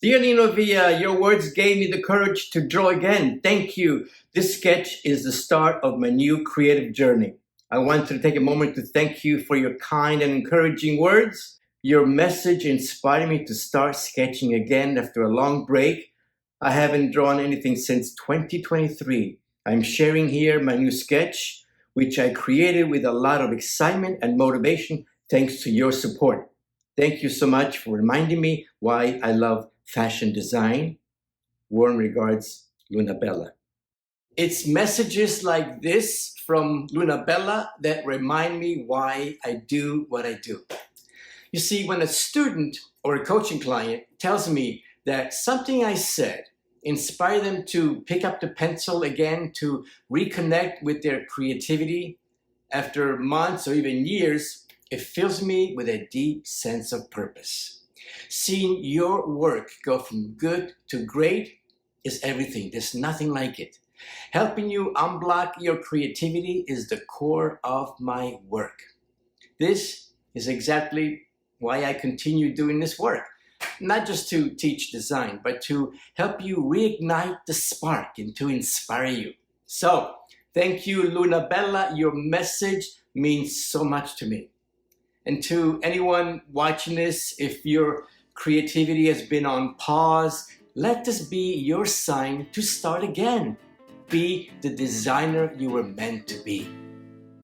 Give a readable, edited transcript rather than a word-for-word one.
Dear Nino Villa, your words gave me the courage to draw again. Thank you. This sketch is the start of my new creative journey. I want to take a moment to thank you for your kind and encouraging words. Your message inspired me to start sketching again after a long break. I haven't drawn anything since 2023. I'm sharing here my new sketch, which I created with a lot of excitement and motivation thanks to your support. Thank you so much for reminding me why I love fashion design. Warm regards, Luna Bella. It's messages like this from Luna Bella that remind me why I do what I do. You see, when a student or a coaching client tells me that something I said inspired them to pick up the pencil again, to reconnect with their creativity after months or even years, it fills me with a deep sense of purpose. Seeing your work go from good to great is everything. There's nothing like it. Helping you unblock your creativity is the core of my work. This is exactly why I continue doing this work. Not just to teach design, but to help you reignite the spark and to inspire you. So, thank you, Luna Bella. Your message means so much to me. And to anyone watching this, if your creativity has been on pause, let this be your sign to start again. Be the designer you were meant to be.